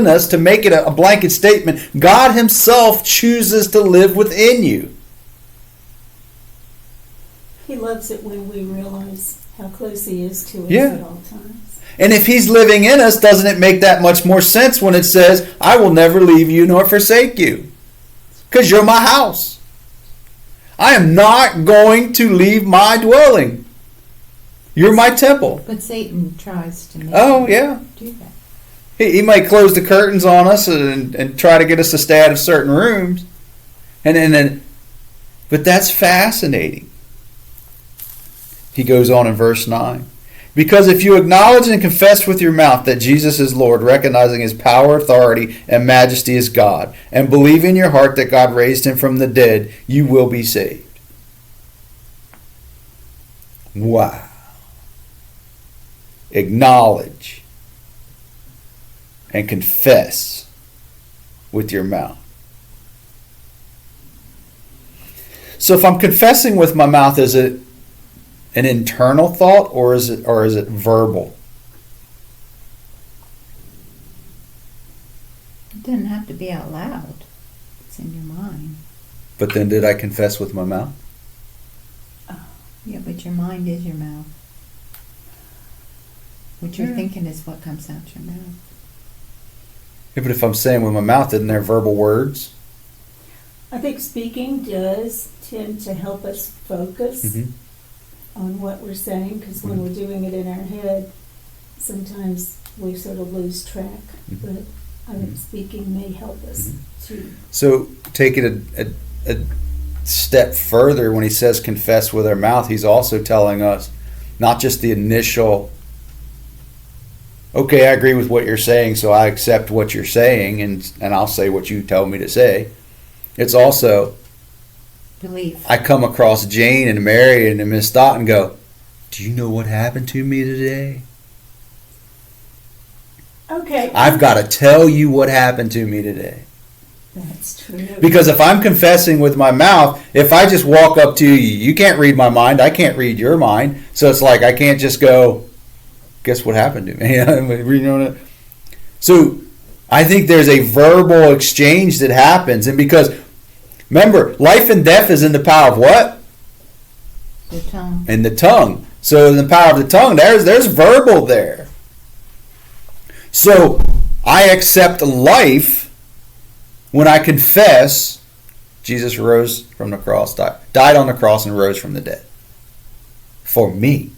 us to make it a blanket statement. God himself chooses to live within you. He loves it when we realize how close he is to us at all times. And if he's living in us, doesn't it make that much more sense when it says, I will never leave you nor forsake you? Because you're my house. I am not going to leave my dwelling. You're my temple. But Satan tries to make do that. He might close the curtains on us and try to get us to stay out of certain rooms. But that's fascinating. He goes on in verse 9. Because if you acknowledge and confess with your mouth that Jesus is Lord, recognizing his power, authority, and majesty as God, and believe in your heart that God raised him from the dead, you will be saved. Wow. Acknowledge and confess with your mouth. So if I'm confessing with my mouth, is it an internal thought or is it verbal? It doesn't have to be out loud. It's in your mind. But then did I confess with my mouth? Oh, yeah, but your mind is your mouth. What you're thinking is what comes out your mouth. Yeah, but if I'm saying with my mouth, isn't there verbal words? I think speaking does tend to help us focus on what we're saying, because when we're doing it in our head, sometimes we sort of lose track. But I think speaking may help us too. So take it a step further. When he says confess with our mouth, he's also telling us not just the initial, okay, I agree with what you're saying, so I accept what you're saying, and I'll say what you tell me to say. It's also belief. I come across Jane and Mary and Miss Dot and go, do you know what happened to me today? Okay. I've got to tell you what happened to me today. That's true. Because if I'm confessing with my mouth, if I just walk up to you, you can't read my mind, I can't read your mind. So it's like I can't just go, guess what happened to me? You know, so I think there's a verbal exchange that happens. And because, remember, life and death is in the power of what? The tongue. In the tongue. So in the power of the tongue, there's verbal there. So I accept life when I confess Jesus rose from the cross, died on the cross and rose from the dead. For me.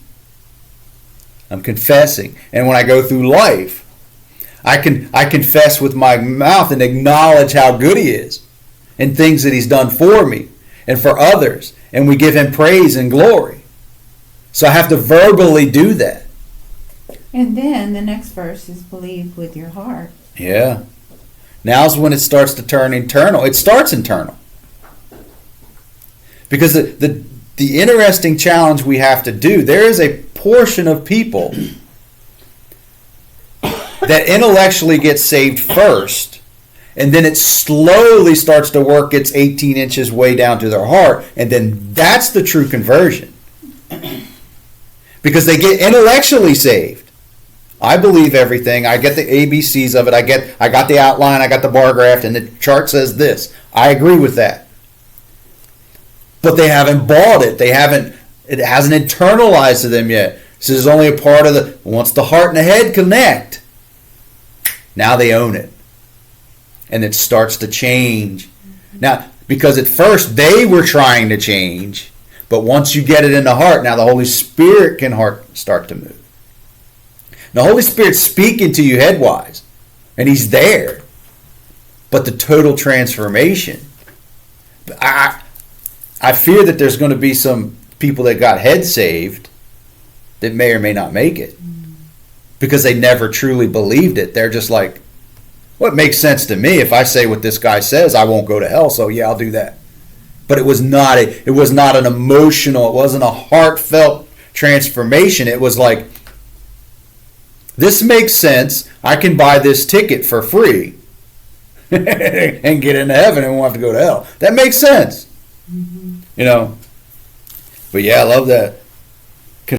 I'm confessing. And when I go through life, I confess with my mouth and acknowledge how good he is and things that he's done for me and for others. And we give him praise and glory. So I have to verbally do that. And then the next verse is believe with your heart. Yeah. Now's when it starts to turn internal. It starts internal. Because the interesting challenge we have to do, there is a portion of people that intellectually gets saved first, and then it slowly starts to work its 18 inches way down to their heart, and then that's the true conversion. Because they get intellectually saved. I believe everything. I get the ABCs of it. I got the outline. I got the bar graph, and the chart says this. I agree with that. But they haven't bought it. It hasn't internalized to them yet. This is only a part of the, once the heart and the head connect, now they own it. And it starts to change. Now, because at first they were trying to change, but once you get it in the heart, now the Holy Spirit can start to move. The Holy Spirit's speaking to you head-wise, and he's there. But the total transformation, I fear that there's going to be some people that got head saved that may or may not make it because they never truly believed it. They're just like, well, it makes sense to me. If I say what this guy says, I won't go to hell, so yeah, I'll do that. But it was not an emotional, it wasn't a heartfelt transformation. It was like, this makes sense. I can buy this ticket for free and get into heaven and won't have to go to hell. That makes sense. You know. But yeah, I love that.